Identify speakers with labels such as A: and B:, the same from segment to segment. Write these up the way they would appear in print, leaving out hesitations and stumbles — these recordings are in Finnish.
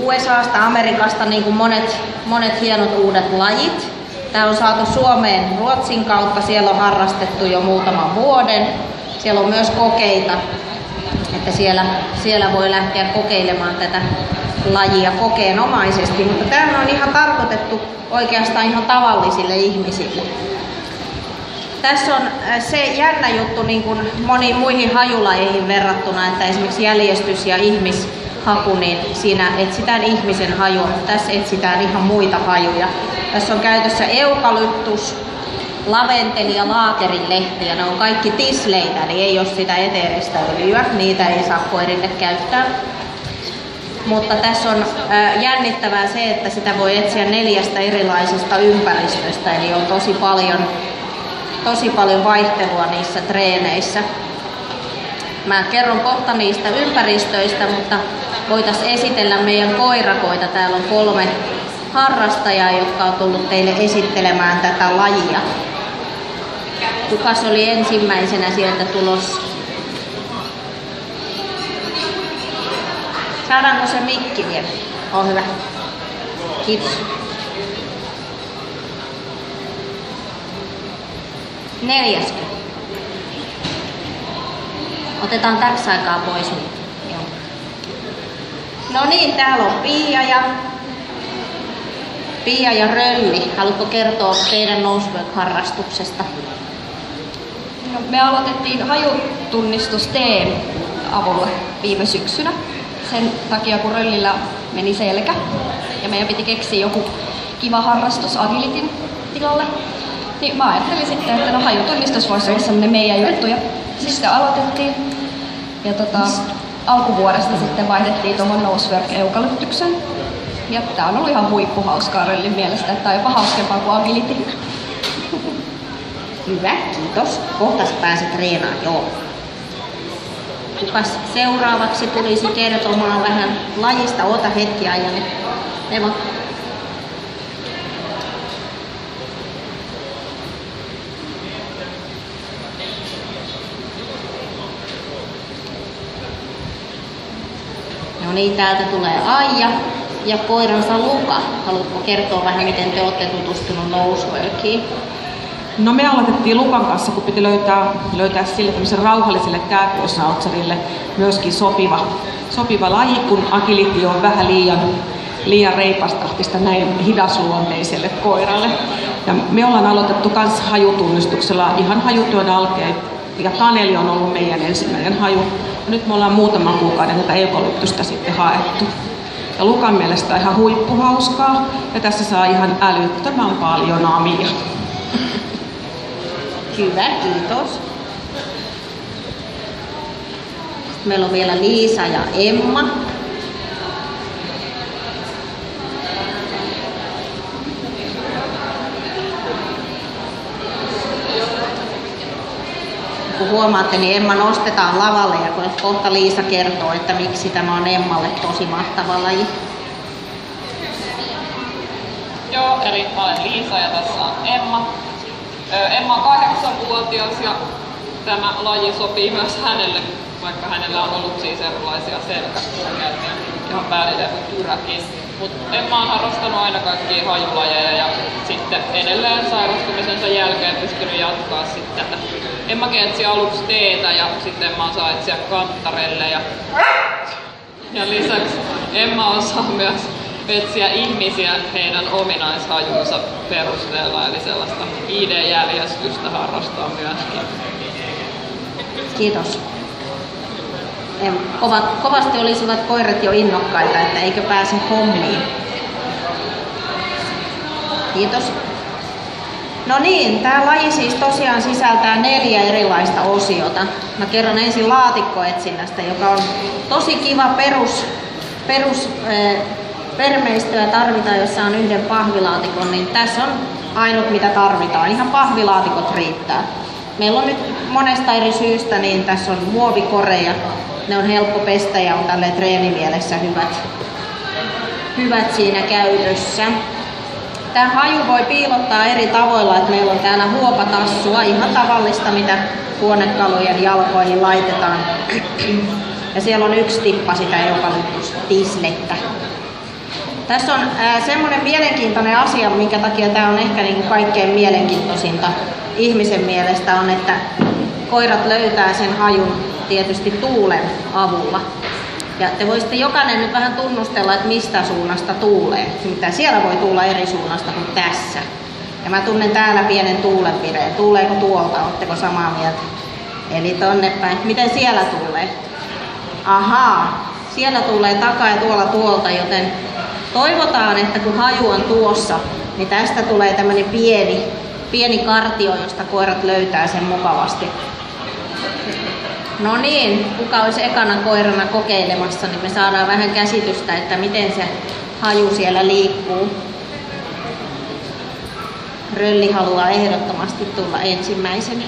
A: USAsta, Amerikasta, niin kuin monet hienot uudet lajit. Tämä on saatu Suomeen Ruotsin kautta, siellä on harrastettu jo muutaman vuoden. Siellä on myös kokeita, että siellä voi lähteä kokeilemaan tätä lajia kokeenomaisesti, mutta tämä on ihan tarkoitettu oikeastaan ihan tavallisille ihmisille. Tässä on se jännä juttu niin kuin moniin muihin hajulajeihin verrattuna, että esimerkiksi jäljestys ja ihmishaku, niin siinä etsitään ihmisen hajua, mutta tässä etsitään ihan muita hajuja. Tässä on käytössä eukalyptus, laventeli ja laakerilehti, ja ne on kaikki tisleitä, eli ei ole sitä eteeristä öljyä, niitä ei saa koirille käyttää. Mutta tässä on jännittävää se, että sitä voi etsiä 4 erilaisesta ympäristöstä, eli on tosi paljon vaihtelua niissä treeneissä. Mä kerron kohta niistä ympäristöistä, mutta voitaisiin esitellä meidän koirakoita. Täällä on 3 harrastajaa, jotka on tullut teille esittelemään tätä lajia. Kukas oli ensimmäisenä sieltä tulossa? Saadaanko se mikki vielä? On hyvä. Kiitos. 4. Otetaan täksi aikaa pois. No niin, täällä on Pia ja Rölli. Haluatko kertoa teidän Nosework-harrastuksesta?
B: No, me aloitettiin hajutunnistus T:n avulla viime syksynä. Sen takia, kun Röllillä meni selkä ja meidän piti keksiä joku kiva harrastus agilitin tilalle, niin mä ajattelin sitten, että no hajutunnistus voisi olla semmoinen meidän juttu. Ja sitten aloitettiin. Ja alkuvuodesta sitten vaihdettiin tuohon Nosework-eukalyptyksen. Ja tää on ollut ihan huippuhauskaa Röllin mielestä, että tää on jopa hauskempaa kuin agility.
A: Hyvä, kiitos. Kohta pääset treenaamaan, joo. Kukas seuraavaksi tulisi kertomaan vähän lajista? Ota hetki ajan. Nemo. No niin, täältä tulee Aija ja koiransa Luka. Haluatko kertoa vähän, miten te olette tutustunut Noseworkiin?
C: No me aloitettiin Lukan kanssa, kun piti löytää sille tämmöiselle rauhalliselle kääpiösnautsarille myöskin sopiva laji, kun agility on vähän liian reipastahtista näin hidasluonteiselle koiralle. Ja me ollaan aloitettu myös hajutunnistuksella ihan hajutyön alkeen, ja kaneli on ollut meidän ensimmäinen haju. Ja nyt me ollaan muutaman kuukauden tätä eukalyptusta sitten haettu. Ja Lukan mielestä ihan huippuhauskaa, ja tässä saa ihan älyttömän paljon amia.
A: Hyvä, kiitos. Meillä on vielä Liisa ja Emma. Kun huomaatte, niin Emma nostetaan lavalle ja kun kohta Liisa kertoo, että miksi tämä on Emmalle tosi mahtava laji.
D: Joo, eli mä olen Liisa ja tässä on Emma. Emma on 8-vuotias ja tämä laji sopii myös hänelle, vaikka hänellä on ollut siis erilaisia selkäongelmia, ihan päälliterveytyräkin. Mutta Emma on harrastanut aina kaikkia hajulajeja ja sitten edelleen sairastumisensa jälkeen pystynyt jatkaa sitten tätä. Emmakin etsi aluksi teetä ja sitten Emma saa etsiä kantarelle ja lisäksi Emma osaa myös etsiä ihmisiä heidän ominaishajunsa perusteella, eli sellaista ID-järjestystä harrastaa myöskin.
A: Kiitos. Kovasti olisivat koirat jo innokkaita, että eikö pääse hommiin. Kiitos. No niin, tämä laji siis tosiaan sisältää 4 erilaista osiota. Mä kerron ensin laatikkoetsinnästä, joka on tosi kiva permeistöä tarvitaan, jossa on 1 pahvilaatikon, niin tässä on ainut mitä tarvitaan. Ihan pahvilaatikot riittää. Meillä on nyt monesta eri syystä, niin tässä on muovikoreja. Ne on helppo pestä ja on tälleen treenimielessä hyvät siinä käytössä. Tämä haju voi piilottaa eri tavoilla, että meillä on täällä huopatassua, ihan tavallista mitä huonekalujen jalkoihin laitetaan. Ja siellä on 1 tippa sitä eukalyptustislettä. Tässä on semmoinen mielenkiintoinen asia, minkä takia tämä on ehkä niin kuin kaikkein mielenkiintoisinta ihmisen mielestä, on, että koirat löytää sen hajun tietysti tuulen avulla. Ja te voisitte jokainen nyt vähän tunnustella, että mistä suunnasta tuulee. Nimittäin siellä voi tuulla eri suunnasta kuin tässä. Ja mä tunnen täällä pienen tuulenvireen. Tuuleeko tuolta? Oletteko samaa mieltä? Eli tonne päin. Miten siellä tuulee? Ahaa, siellä tuulee takaa ja tuolla tuolta, joten toivotaan, että kun haju on tuossa, niin tästä tulee tämmöinen pieni kartio, josta koirat löytää sen mukavasti. No niin, kuka olisi ekana koirana kokeilemassa, niin me saadaan vähän käsitystä, että miten se haju siellä liikkuu. Rölli haluaa ehdottomasti tulla ensimmäisenä.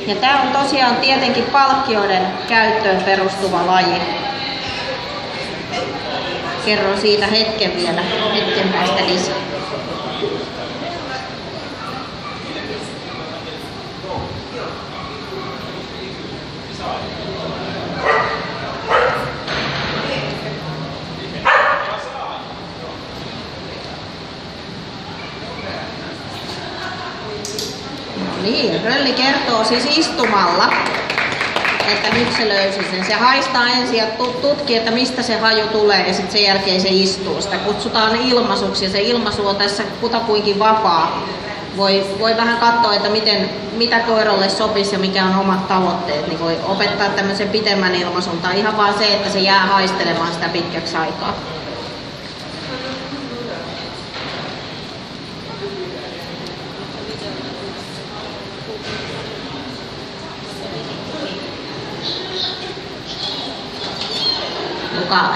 A: Ja tämä on tosiaan tietenkin palkkioiden käyttöön perustuva laji. Kerron siitä hetken päästä lisää. Niin, Rölli kertoo siis istumalla, että nyt se löysi sen. Se haistaa ensin ja tutkii, että mistä se haju tulee ja sitten sen jälkeen se istuu. Sitä kutsutaan ilmaisuksi ja se ilmaisu on tässä kutakuinkin vapaa. Voi vähän katsoa, että mitä koiralle sopisi ja mikä on omat tavoitteet. Niin voi opettaa tämmöisen pitemmän ilmaisun tai ihan vaan se, että se jää haistelemaan sitä pitkäksi aikaa.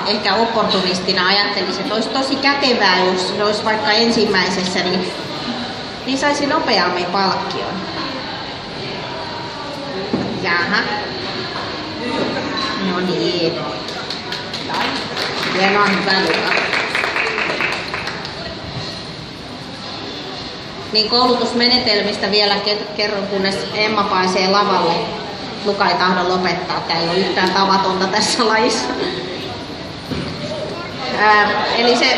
A: Ehkä opportunistina ajattelisi, että olisi tosi kätevää, jos se olisi vaikka ensimmäisessä, niin saisi nopeammin palkkion. Jaha. No niin. Hienoa, hyvä Luka. Niin koulutusmenetelmistä vielä kerron, kunnes Emma pääsee lavalle. Luka ei tahdo lopettaa, tämä ei ole yhtään tavatonta tässä lajissa. Eli se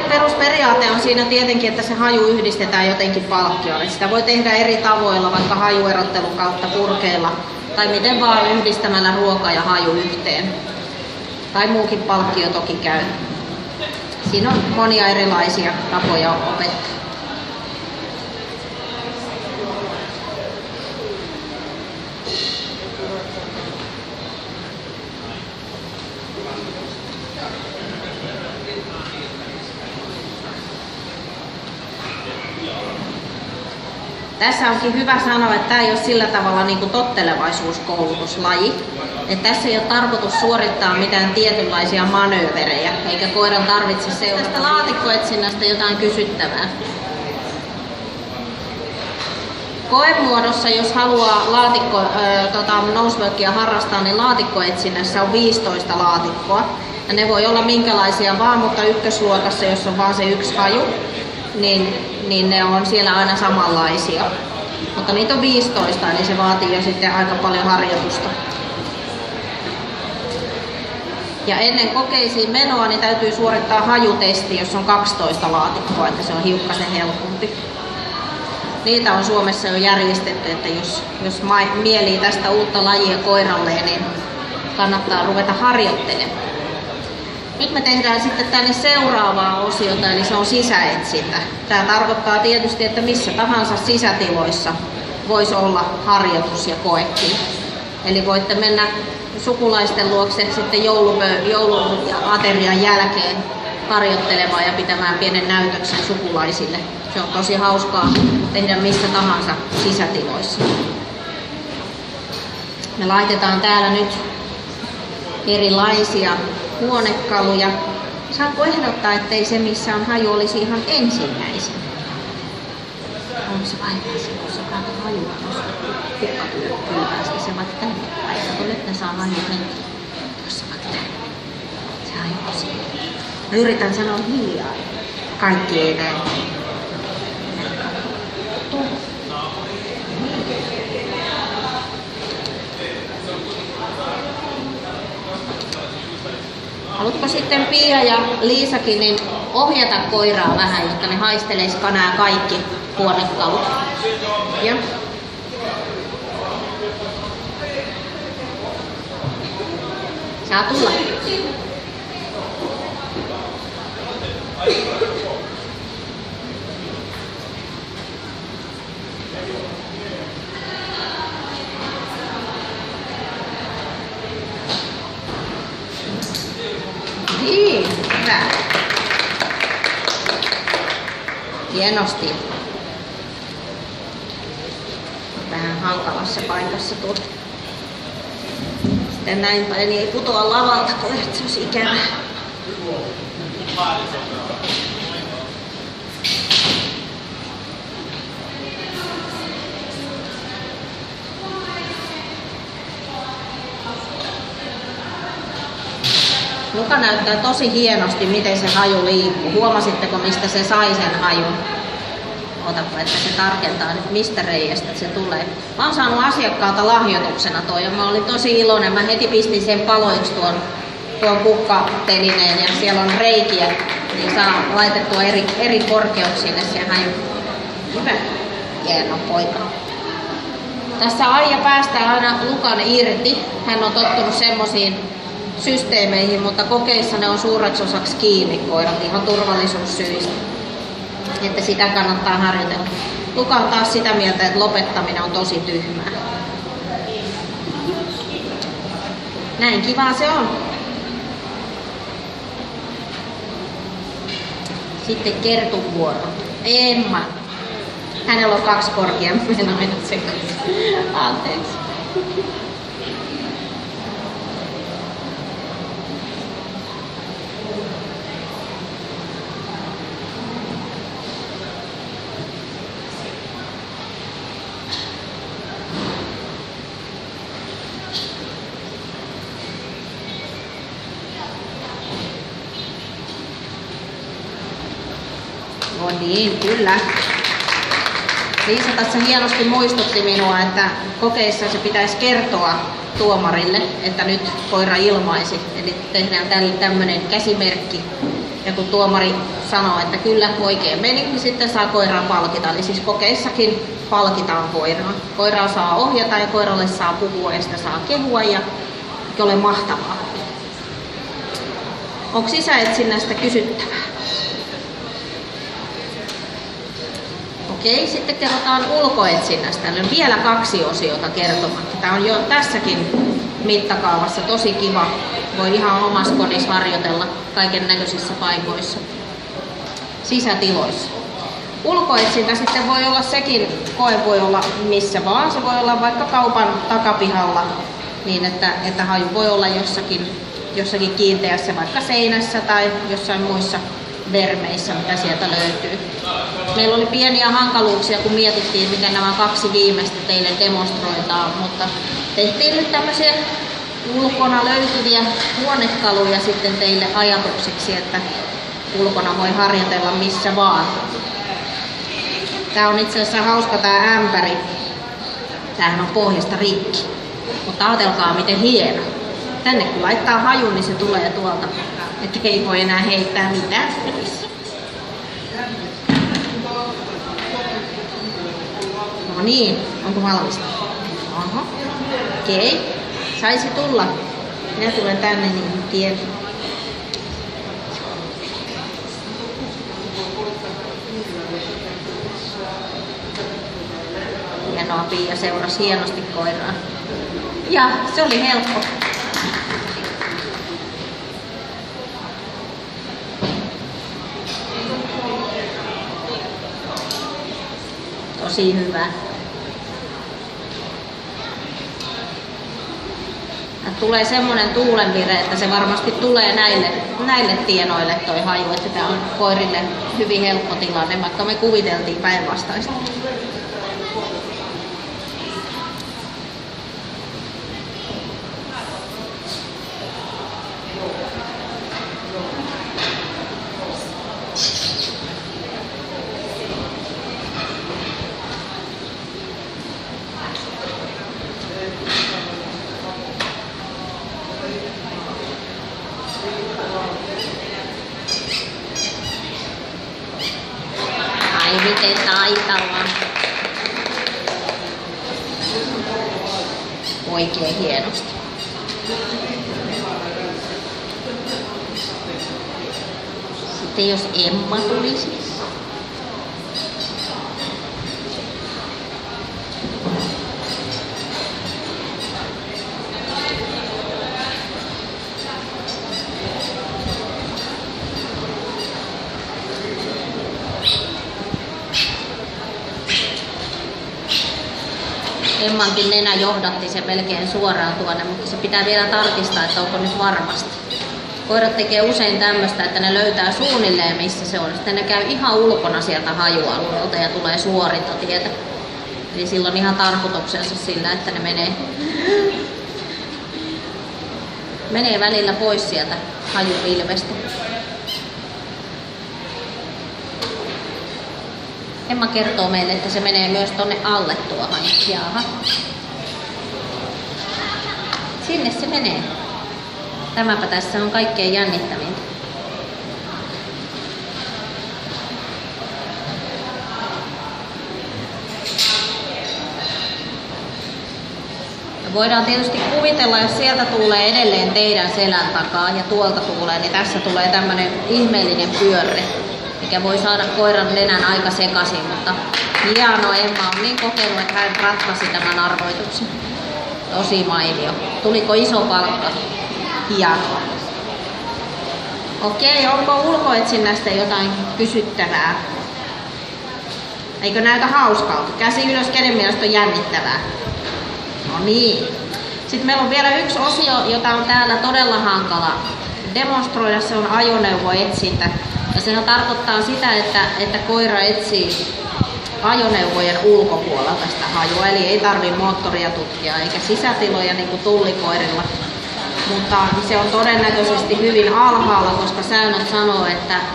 A: perusperiaate on siinä tietenkin, että se haju yhdistetään jotenkin palkkioon. Sitä voi tehdä eri tavoilla, vaikka hajuerottelun kautta purkeilla, tai miten vaan yhdistämällä ruoka ja haju yhteen. Tai muukin palkkio toki käy. Siinä on monia erilaisia tapoja opettaa. Tässä onkin hyvä sanoa, että tämä ei ole sillä tavalla niin kuin tottelevaisuuskoulutuslaji. Että tässä ei ole tarkoitus suorittaa mitään tietynlaisia manööverejä, eikä koiran tarvitse seurata. Tästä laatikkoetsinnästä jotain kysyttävää. Koemuodossa, jos haluaa noseworkia harrastaa, niin laatikkoetsinnässä on 15 laatikkoa. Ja ne voi olla minkälaisia vaan, mutta ykkösluokassa, jos on vaan se yksi haju, niin ne on siellä aina samanlaisia. Mutta niitä on 15, eli se vaatii jo sitten aika paljon harjoitusta. Ja ennen kokeisiin menoa niin täytyy suorittaa hajutesti, jos on 12 laatikkoa, että se on hiukkasen helpompi. Niitä on Suomessa jo järjestetty, että jos mielii tästä uutta lajia koiralleen, niin kannattaa ruveta harjoittelemaan. Nyt me tehdään sitten tänne seuraavaa osiota, eli se on sisäetsintä. Tämä tarkoittaa tietysti, että missä tahansa sisätiloissa voisi olla harjoitus ja koekin. Eli voitte mennä sukulaisten luokse sitten jouluaterian jälkeen harjoittelemaan ja pitämään pienen näytöksen sukulaisille. Se on tosi hauskaa tehdä missä tahansa sisätiloissa. Me laitetaan täällä nyt erilaisia huonekaluja. Saanko ehdottaa, ettei se missä on haju olisi ihan ensimmäisenä? Onko se aivan se, kun sä katsot hajua tuossa kukkakylpäästä, se vaikka tänne päin. Kato, nyt ne saa haju henki. Tuossa vaikka tänne. Se haju on siinä. Mä yritän sanoa hiljaa. Kaikki ei näe. Haluatko sitten Pia ja Liisakin niin ohjata koiraa vähän, jotta ne haistelisipa nämä kaikki huonekalut? Ja. Saa tulla. Niin, hyvä. Hienosti. Vähän hankalassa paikassa tuo. Sitten näin päin niin ei putoa lavalta, kun se olisi ikävää. Luka näyttää tosi hienosti, miten se haju liikkuu. Huomasitteko, mistä se sai sen hajun? Otapa, että se tarkentaa nyt, mistä reiästä se tulee. Mä oon saanut asiakkaalta lahjoituksena toi ja mä olin tosi iloinen. Mä heti pistin sen paloiksi tuon kukkatelineen ja siellä on reikiä, niin saa laitettua eri korkeuksille se haju. Hyvä. Hieno poika. Tässä Aija päästää aina Lukan irti. Hän on tottunut semmosiin systeemeihin, mutta kokeissa ne on suureksi osaksi kiinni koirat ihan turvallisuussyistä. Että sitä kannattaa harjoitella. Luka on taas sitä mieltä, että lopettaminen on tosi tyhmää. Näin kivaa se on. Sitten Kertun vuoro. Emma. Hänellä on 2 korkia, mennä sekaisin. Anteeksi. No niin, kyllä. Liisa tässä hienosti muistutti minua, että kokeissa se pitäisi kertoa tuomarille, että nyt koira ilmaisi. Eli tehdään tämmöinen käsimerkki. Ja kun tuomari sanoo, että kyllä oikein meni, niin sitten saa koiraa palkita. Eli siis kokeissakin palkitaan koiraa. Koiraa saa ohjata ja koiralle saa puhua ja sitä saa kehua ja ole mahtavaa. Onko sisäetsinnästä kysyttävää? Okei, sitten kerrotaan ulkoetsinnästä. Eli on vielä 2 osiota kertomatta. Tämä on jo tässäkin mittakaavassa tosi kiva. Voi ihan omassa kodissa harjoitella kaiken näköisissä paikoissa, sisätiloissa. Ulkoetsintä sitten voi olla sekin, koe voi olla missä vaan. Se voi olla vaikka kaupan takapihalla, niin että haju voi olla jossakin kiinteässä, vaikka seinässä tai jossain muissa vermeissä, mitä sieltä löytyy. Meillä oli pieniä hankaluuksia, kun mietittiin, miten nämä 2 viimeistä teille demonstroitaan, mutta tehtiin nyt tämmöisiä ulkona löytyviä huonekaluja sitten teille ajatukseksi, että ulkona voi harjoitella missä vaan. Tää on itse asiassa hauska tää ämpäri. Tämähän on pohjasta rikki, mutta ajatelkaa miten hieno. Tänne kun laittaa hajun, niin se tulee tuolta, että ei voi enää heittää mitään pois. No niin, onko valmista? Oho. Okei. Saisi tulla. Minä tulen tänne niin tien. Hienoa, Pia seurasi hienosti koiraa. Ja se oli helppo. Tosi hyvä. Tulee semmoinen tuulenvire, että se varmasti tulee näille tienoille toi haju, että tämä on koirille hyvin helppo tilanne, vaikka me kuviteltiin päinvastaista. Miten taitava. Oikein hienosti. Sitten jos Emma tulisi. Emmankin nenä johdatti se melkein suoraan tuonne, mutta se pitää vielä tarkistaa, että onko nyt varmasti. Koirat tekee usein tämmöistä, että ne löytää suunnilleen missä se on. Sitten ne käy ihan ulkona sieltä hajualueelta ja tulee suorintatietä. Eli silloin ihan tarkoituksensa sillä, että ne menee välillä pois sieltä hajupilvestä. Emma kertoo meille, että se menee myös tonne alle tuohon. Jaha. Sinne se menee. Tämäpä tässä on kaikkein jännittävintä. Ja voidaan tietysti kuvitella, jos sieltä tulee edelleen teidän selän takaa ja tuolta tulee, niin tässä tulee tämmönen ihmeellinen pyörre, mikä voi saada koiran nenän aika sekaisin, mutta hieno Emma on niin kokenut, että hän ratkaisi tämän arvoituksen. Tosi mainio. Tuliko iso palkka? Hienoa. Okei, onko ulkoetsinnästä jotain kysyttävää? Eikö näytä hauskalta? Käsi ylös, kenen mielestä on jännittävää? No niin. Sitten meillä on vielä yksi osio, jota on täällä todella hankala demonstroida. Se on ajoneuvoetsintä. Ja sehän tarkoittaa sitä, että koira etsii ajoneuvojen ulkopuolelta sitä hajua. Eli ei tarvitse moottoria tutkia eikä sisätiloja niin kuin tullikoirilla. Mutta se on todennäköisesti hyvin alhaalla, koska säännöt sanoo,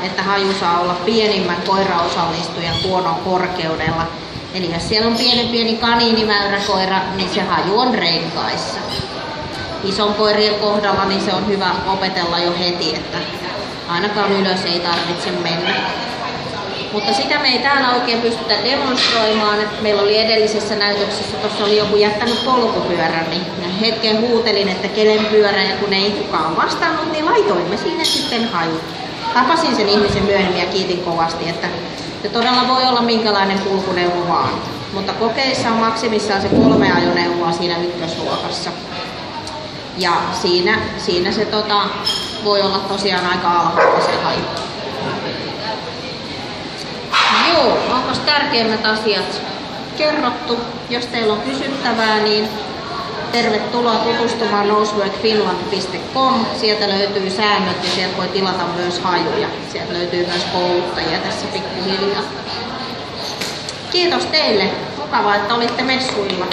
A: että haju saa olla pienimmän koiraosallistujan kuonon korkeudella. Eli jos siellä on pieni kaniinimäyräkoira, niin se haju on renkaissa. Ison koirien kohdalla niin se on hyvä opetella jo heti, että ainakaan ylös ei tarvitse mennä. Mutta sitä me ei täällä oikein pystytä demonstroimaan. Meillä oli edellisessä näytöksessä, tuossa oli joku jättänyt polkupyörän, niin hetken huutelin, että kenen pyörä, ja kun ei kukaan vastannut, niin laitoimme sinne sitten hajut. Tapasin sen ihmisen myöhemmin ja kiitin kovasti, että se todella voi olla minkälainen kulkuneuvo vaan. Mutta kokeissa on maksimissaan se 3 ajoneuvoa siinä ykkösluokassa. Ja siinä se voi olla tosiaan aika alhaalla se haju. Joo, onko tärkeimmät asiat kerrottu? Jos teillä on kysyttävää, niin tervetuloa tutustumaan noseworkfinland.com. Sieltä löytyy säännöt ja sieltä voi tilata myös hajuja. Sieltä löytyy myös kouluttajia tässä pikkuhiljaa. Kiitos teille. Mukavaa, että olitte messuilla.